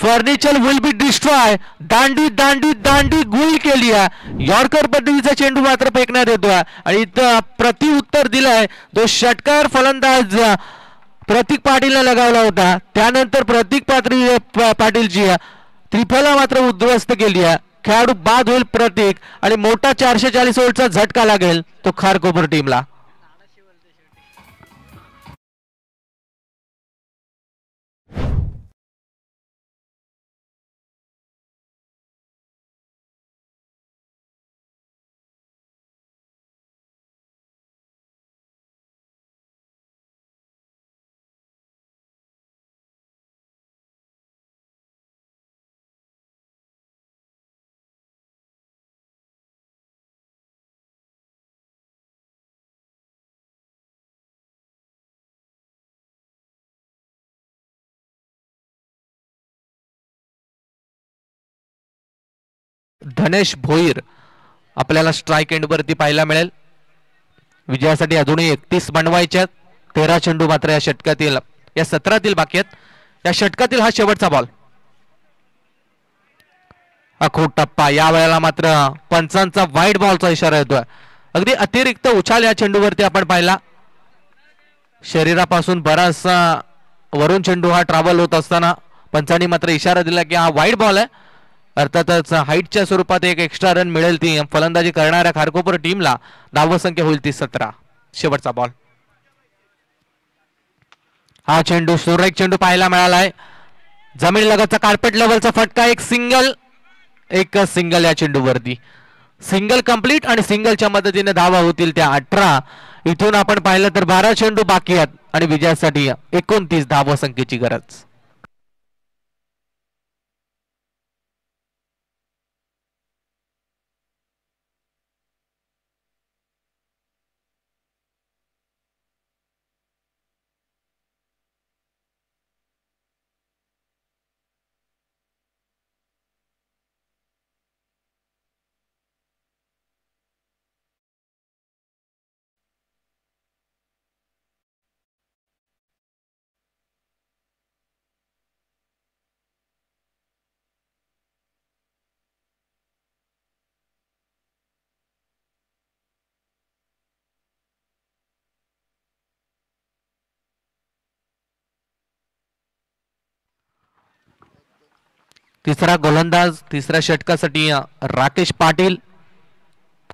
Furniture will be destroy. दांडी दांडी दांडी गुल केली आहे. यॉर्कर पद्धतीचा चेंडू मात्र फेकण्यात येतोय आणि इथं प्रत्युत्तर दिलंय. तो षटकार फलंदाज प्रतीक पाटीलने लगावला होता. त्यानंतर प्रतीक पाटीलची त्रिफला मात्र उद्ध्वस्त केली आहे. खेळाडू बाद होईल प्रतीक आणि मोठा 440 ओव्हरचा झटका लागेल तो खारकोपर टीमला. धनेश भोईर आपल्याला स्ट्राईक एंड वरती पाहायला मिळेल. विजयासाठी अजूनही 31 बनवायच्या. 13 चेंडू मात्र या षटकातील, या 17तील बाकी आहेत. या षटकातील हा शेवटचा बॉल. अखोट टप्पा. या वेळेला मात्र पंचांचा वाईट बॉलचा इशारा येतोय. अगदी अतिरिक्त उछाल या चेंडूवरती आपण पाहिला. शरीरापासून बराचसा वरून चेंडू हा ट्रॅव्हल होत असताना पंचांनी मात्र इशारा दिला की हा वाईट बॉल आहे. अर्थातच हाईटच्या स्वरूपात एक एक्स्ट्रा रन मिळेल ती फलंदाजी करणाऱ्या खारकोपर टीमला. धावसंख्या होईल ती 17. शेवटचा बॉल. हा चेंडू सुरेख चेंडू पाहायला मिळालाय. जमीन लगतचा कार्पेट लेवलचा फटका. एक सिंगल या चेंडूवरती. सिंगल कंप्लीट आणि सिंगलच्या मदतीने धावा होतील त्या 18. इथून आपण पाहिलं तर 12 चेंडू बाकी आहेत आणि विजयासाठी 29 धावा संख्येची गरज. तिसरा गोलंदाज तिसऱ्या षटकासाठी राकेश पाटील.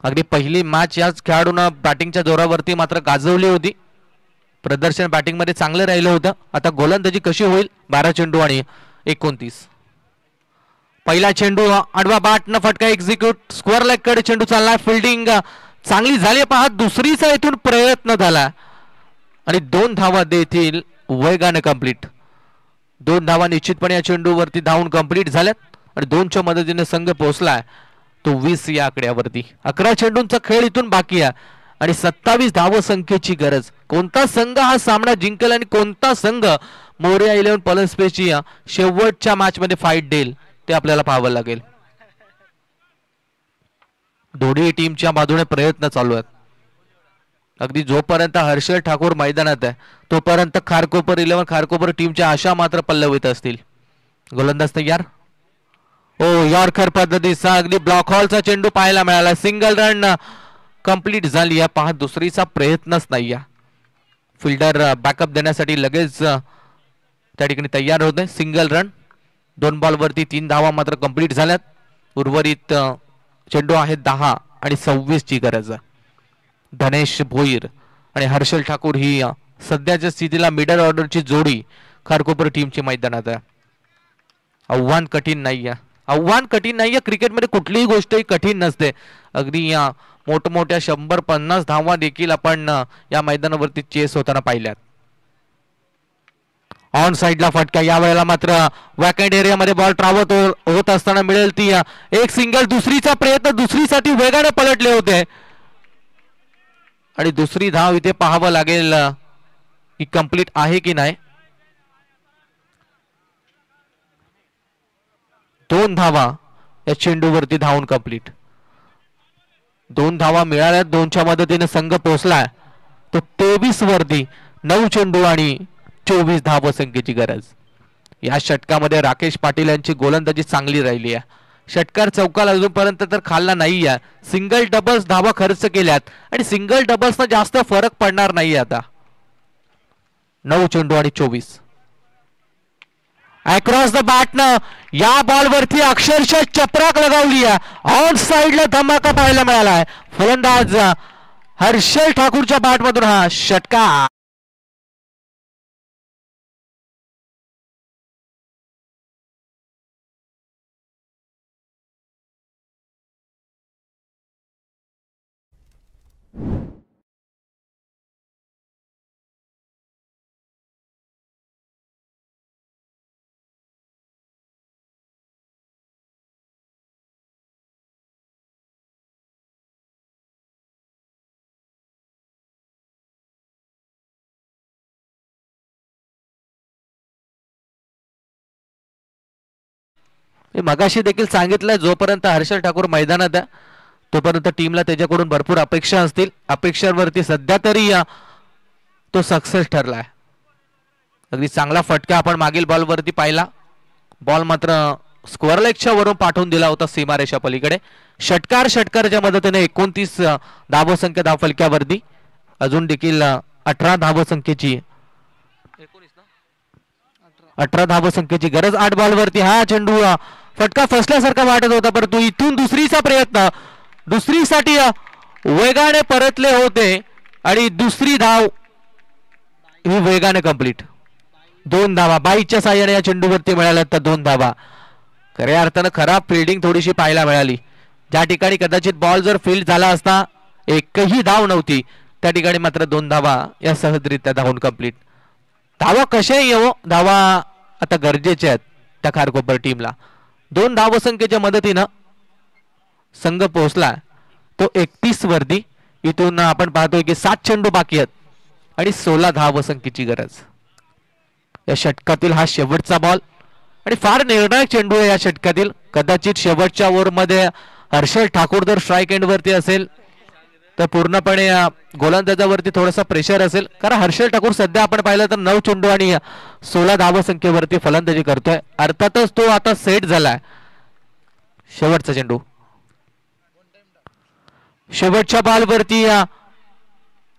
अगदी पहिली मॅच याच खेळाडूनं बॅटिंगच्या जोरावरती मात्र गाजवली होती. प्रदर्शन बॅटिंग मध्ये चांगलं राहिलं होतं. आता गोलंदाजी कशी होईल. 12 चेंडू आणि 29. पहिला चेंडू आडवा बॅटनं फटका एक्झिक्यूट. स्क्वेअर लेग कडे चेंडू चाललाय. फिल्डिंग चांगली झाली पहा. दुसरीचा इथून प्रयत्न झाला आणि 2 धावा देतील वेगाने कंप्लीट. 2 धावा निश्चितपणे या चेंडूवरती धावून कंप्लीट झाल्यात आणि 2च्या मदतीने संघ पोहोचलाय तो 20 या आकड्यावरती. 11 चेंडूंचा खेळ इथून बाकी आहे आणि 27 धाव संख्येची गरज. कोणता संघ हा सामना जिंकेल आणि कोणता संघ मोरया 11 पल्स स्पेसची शेवटच्या मॅच मध्ये फाईट देईल ते आपल्याला पाहावं लागेल. दोन्ही टीमच्या बाजूने प्रयत्न चालू आहेत. अगदी जोपर्यंत हर्षल ठाकूर मैदानात आहे तोपर्यंत खारकोपर 11 खारकोपर टीमच्या आशा मात्र पल्लवित असतील. गोलंदाज तयार. यॉर्कर पद्धतीचा अगदी ब्लॉक हॉलचा चेंडू पाहायला मिळाला. सिंगल रन कंप्लीट झाली आहे पहा. दुसरीचा प्रयत्नच नाही. फिल्डर बॅकअप देण्यासाठी लगेच त्या ठिकाणी तयार होते. Single run. 2 बॉलवरती 3 धावा मात्र कंप्लीट झाल्यात. उर्वरित चेंडू आहेत 10 आणि 26 ची गरज. धनेश भोईर आणि हर्षल ठाकूर ही सध्याच्या स्थितीला मिडल ऑर्डरची जोडी खारकोपर टीमची मैदानात आहे. आव्हान कठीण नाहीये. क्रिकेटमध्ये कुठलीही गोष्टही कठीण नसते. अगदी या मोठमोठ्या 100-50 धावा देखील आपण या मैदानावरती चेस होताना पाहिल्यात. ऑन साइडला फटका. यावेळेला मात्र वॅकंट एरियामध्ये बॉल ट्रॅव्हल होत असताना मिळेल ती एक सिंगल. दुसरीचा प्रयत्न. दुसरीसाठी वेगाने पलटले होते आणि दुसरी धाव इथे पाहावं लागेल की कंप्लीट आहे की नाही. 2 धावा या चेंडूवरती धावून कंप्लीट. 2 धावा मिळाल्या. 2च्या मदतीने संघ पोहोचलाय तो 23 वरती. 9 चेंडू आणि 24 धाव संख्येची गरज. या षटकामध्ये राकेश पाटील यांची गोलंदाजी चांगली राहिली आहे. षटकार चौकाला अजूनपर्यंत तर खाल्ला नाही आहे. सिंगल डबल्स धावा खर्च केल्यात आणि सिंगल डबल्सना जास्त फरक पडणार नाही. आता 9 चेंडू आणि 24. अक्रॉस द बॅटनं या बॉलवरती अक्षरशः चपराक लगावली आहे. ऑन साइडला धमाका पाहायला मिळालाय. फलंदाज हर्षल ठाकूरच्या बॅटमधून हा षटकार. मगाशी देखील सांगितलंय जोपर्यंत हर्षल ठाकूर मैदानात आहे तोपर्यंत टीमला त्याच्याकडून भरपूर अपेक्षा असतील. अपेक्षांवरती सध्या तरी तो सक्सेस ठरलाय. अगदी चांगला फटका आपण मागील बॉलवरती पाहिला. बॉल मात्र स्क्वेअर लेगच्या वरून पाठवून दिला होता सीमारेषा पलीकडे. षटकारच्या मदतीने 29 धावसंख्या धावफलक्यावरती. अजून देखील 18 धावसंख्येची 18 धावसंख्येची गरज. 8 बॉलवरती हा चेंडू फटका फसल्यासारखा वाटत होता परंतु इथून दुसरीचा प्रयत्न. दुसरीसाठी वेगाने परतले होते आणि दुसरी धाव ही वेगाने कंप्लीट. 2 धावा बाईच्या साह्याने या चेंडूवरती मिळाल्या तर 2 धावा. खऱ्या अर्थानं खराब फिल्डिंग थोडीशी पाहायला मिळाली. ज्या ठिकाणी कदाचित बॉल जर फील्ड झाला असता एकही धाव नव्हती त्या ठिकाणी मात्र 2 धावा या सहजरित्या धावून कंप्लीट. धावा कशाही येवो धावा आता गरजेच्या आहेत त्या खारकोपर टीमला. 2 धावसंख्येच्या मदतीनं संघ पोहोचला तो 31 वरती. इथून आपण पाहतोय की 7 चेंडू बाकी आहेत आणि 16 धावसंख्येची गरज. या षटकातील हा शेवटचा बॉल आणि फार निर्णायक चेंडू आहे या षटकातील. कदाचित शेवटच्या ओव्हरमध्ये हर्षल ठाकूर जर स्ट्राईक एंड वरती असेल तर पूर्णपणे गोलंदाजावरती थोडासा प्रेशर असेल. कारण हर्षल ठाकूर सध्या आपण पाहिलं तर 9 चेंडू आणि 16 धावसंख्येवरती फलंदाजी करतोय. अर्थातच तो आता सेट झालाय. शेवटचा चेंडू शेवटच्या बॉलवरती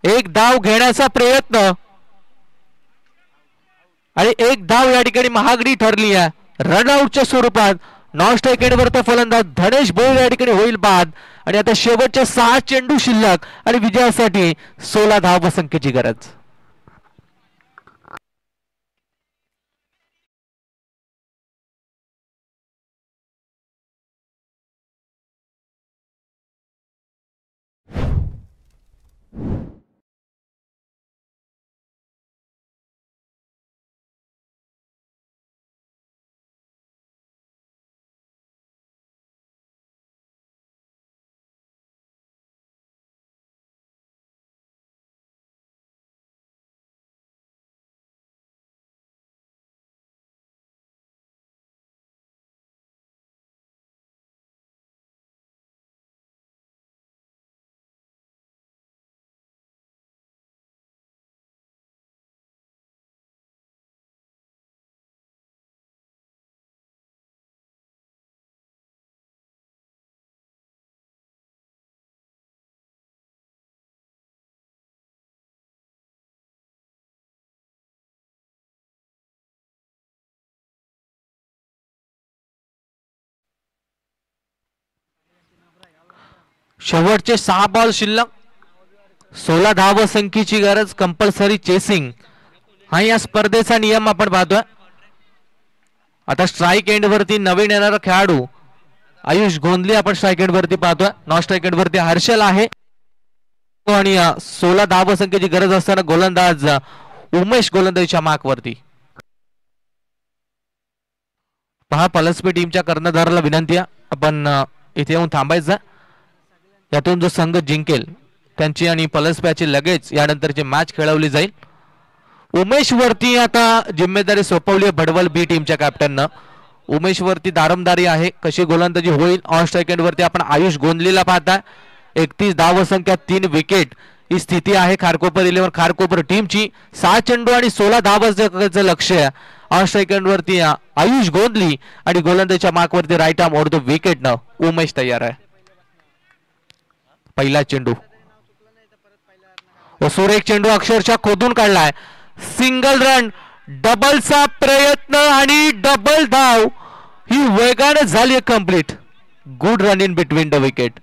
एक धाव घेण्याचा प्रयत्न आणि एक धाव या ठिकाणी महागडी ठरली आहे. रनआउटच्या स्वरूपात नॉन स्ट्राईक एंडवरचा फलंदाज धनेश भोईर या ठिकाणी होईल बाद. आणि आता शेवटच्या 6 चेंडू शिल्लक आणि विजयासाठी 16 धावसंख्येची गरज. शेवटचे 6 बॉल शिल्लक 16 धावसंख्येची गरज. कंपल्सरी चेसिंग हा या स्पर्धेचा नियम आपण पाहतोय. आता स्ट्राईक एंड वरती नवीन येणारा खेळाडू आयुष गोंधले आपण स्ट्राईक एंड वरती पाहतोय. नॉन स्ट्राईक एंड वरती हर्षल आहे आणि 16 धावसंख्येची गरज असताना गोलंदाज उमेश गोलंदाजीच्या मार्क वरती. पहा पलसपी टीमच्या कर्णधाराला विनंती आहे आपण इथे येऊन थांबायचं. यातून जो संघ जिंकेल त्यांची आणि पलसप्याची लगेच यानंतरची मॅच खेळवली जाईल. उमेश वरती आता जिम्मेदारी सोपवली आहे भडवल बी टीमच्या कॅप्टननं. उमेश वरती दारमदारी आहे. कशी गोलंदाजी होईल. ऑन स्ट्राईक एंड वरती आपण आयुष गोंधलीला पाहताय. 31 धावसंख्या 3 विकेट ही स्थिती आहे खारकोपर 11 खारकोपर टीमची. 6 चेंडू आणि 16 धावांचं लक्ष आहे. ऑन स्ट्राईक एंड वरती आयुष गोंधली आणि गोलंदाजीच्या मार्क वरती right arm over the wicket न उमेश तयार आहे. पहिला चेंडू सुरेख चेंडू अक्षरशः खोदून काढलाय. सिंगल रन डबलचा प्रयत्न आणि डबल धाव ही वेगाने झाली complete. Good run in between the wicket.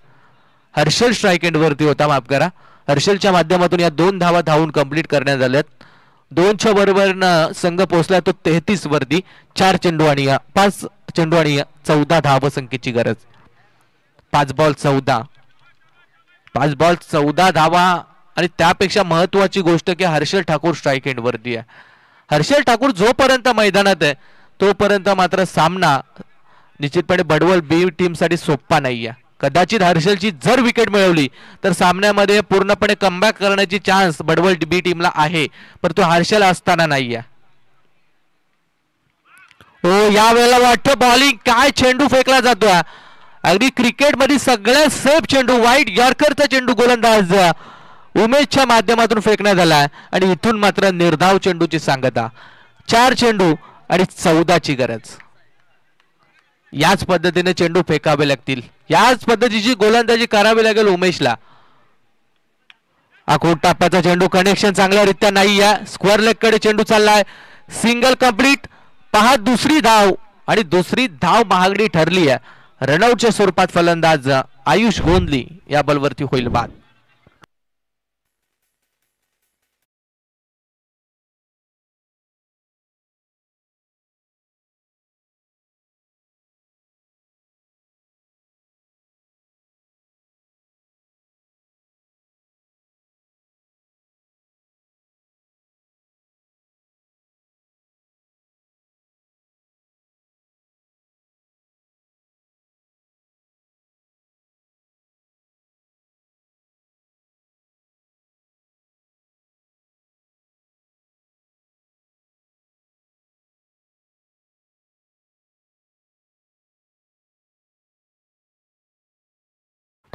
Harshal strike end वरती होता माफ करा. हर्षलच्या माध्यमातून या 2 धावा धावून कंप्लीट करण्यात आल्यात. 2च्या बरोबरनं संघ पोहोचला तो 33 वरती. 4 चेंडू आणि 5 चेंडू आणि 14 धावसंख्येची गरज. 5 बॉल 14 धावा आणि त्यापेक्षा महत्वाची गोष्ट की हर्षल ठाकूर स्ट्राईक एंड वरती आहे. हर्षल ठाकूर जोपर्यंत मैदानात आहे तोपर्यंत मात्र सामना निश्चितपणे भडवल बी टीम साठी सोपा नाहीये. कदाचित हर्षलची जर विकेट मिळवली तर सामन्यामध्ये पूर्णपणे कमबॅक करण्याची चान्स भडवल बी टीमला आहे पण तो हर्षल असताना नाहीये. हो यावेळेला वाटतं बॉलिंग काय चेंडू फेकला जातोय. अगदी क्रिकेटमध्ये सगळ्यात सेफ चेंडू वाईट यॉर्करचा चेंडू गोलंदाज उमेशच्या माध्यमातून फेकण्यात आला आणि इथून मात्र निर्धाव चेंडूची सांगता. 4 चेंडू आणि 14ची गरज. याच पद्धतीने चेंडू फेकावे लागतील. याच पद्धतीची गोलंदाजी करावी लागेल उमेशला. आखूड टाप्याचा चेंडू कनेक्शन चांगल्यारीत्या नाही आहे. स्क्वेअर लेग कडे चेंडू चाललाय. Single complete. पहा दुसरी धाव आणि दुसरी धाव महागडी ठरली आहे. रनआउटच्या स्वरूपात फलंदाज आयुष गोंधली या बॉलवरती होईल बाद.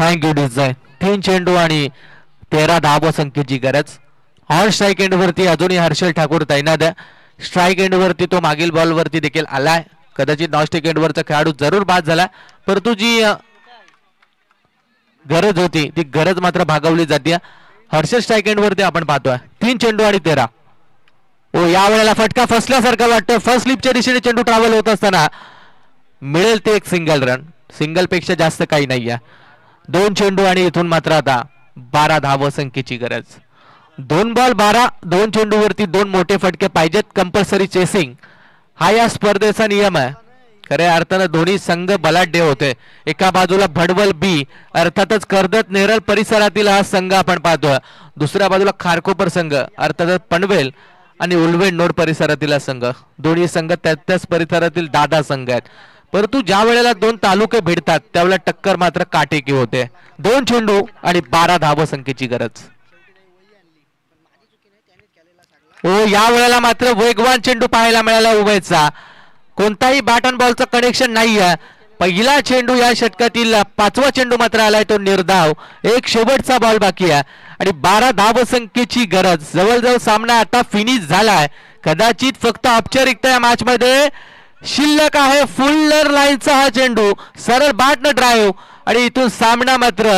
Thank you design. 3 चेंडू आणि 13 धाव संख्येची गरज. ऑन स्ट्राईक एंड वरती अजूनही हर्षल ठाकूर तैनात आहे. स्ट्राईक एंड वरती तो मागील बॉल वरती देखील आलाय. कदाचित नॉन स्ट्राईक एंड वरचा खेळाडू जरूर बाद झाला, परंतु जी गरज होती ती गरज मात्र भागवली जाते. हर्षल स्ट्राईक एंड वरती आपण पाहतोय 3 चेंडू आणि 13. ओ या वेळेला फटका फसल्यासारखं वाटतं. फर्स्ट स्लिपच्या दिशेने चेंडू ट्रॅव्हल होत असताना मिळेल ते एक सिंगल रन. सिंगल पेक्षा जास्त काही नाहीये. 2 चेंडू आणि इथून मात्र आता 12 धाव संख्येची गरज. 2 बॉल 12. 2 चेंडूवरती 2 मोठे फटके पाहिजेत. कंपल्सरी चेसिंग हा या स्पर्धेचा नियम आहे. खऱ्या अर्थानं दोन्ही संघ बलाढ्य होते. एका बाजूला भडवल बी अर्थातच कर्जत नेरळ परिसरातील हा संघ आपण पाहतोय. दुसऱ्या बाजूला खारकोपर संघ अर्थातच पनवेल आणि उलवेड नोड परिसरातील हा संघ. दोन्ही संघ त्याच परिसरातील दादा संघ आहेत. परंतु ज्या वेळेला 2 तालुके भिडतात त्यावेळेला टक्कर मात्र काटेकी होते. 2 चेंडू आणि 12 धाव संख्येची गरज. ओ या वेळेला मात्र वेगवान चेंडू पाहायला मिळाला उभयचा. कोणताही बॅट अँड बॉलचं कनेक्शन नाहीये. पहिला चेंडू या षटकातील 5वा चेंडू मात्र आलाय तो निर्धाव. एक शेवटचा बॉल बाकी आहे आणि 12 धाव संख्येची गरज. जवळजवळ सामना आता फिनिश झालाय. कदाचित फक्त औपचारिकता या मॅच मध्ये शिल्लक आहे. फुल्लर लाईनचा हा चेंडू सरळ बॅटनं ड्राईव्ह आणि इथून सामना मात्र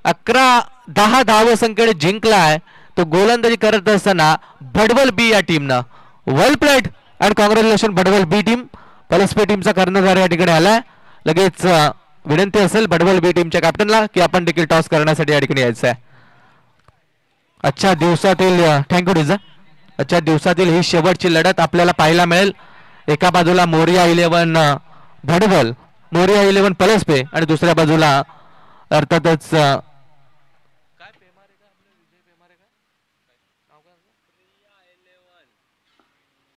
11-10 धाव संख्येने जिंकलाय. तो गोलंदाजी करत असताना भडवल बी या टीमनं. Well played and congratulation Bhadwal B team. Palaspe टीमचा कर्णधार या ठिकाणी आलाय. लगेच विनंती असेल भडवल बी टीमच्या कॅप्टनला की आपण देखील टॉस करण्यासाठी या ठिकाणी यायचं आहे. आजच्या दिवसातील थँक्यू डिझा. आजच्या दिवसातील ही शेवटची लढत आपल्याला पाहायला मिळेल. एका बाजूला मोरिया 11 भडवल, मोरिया 11 पलसपे आणि दुसऱ्या बाजूला अर्थातच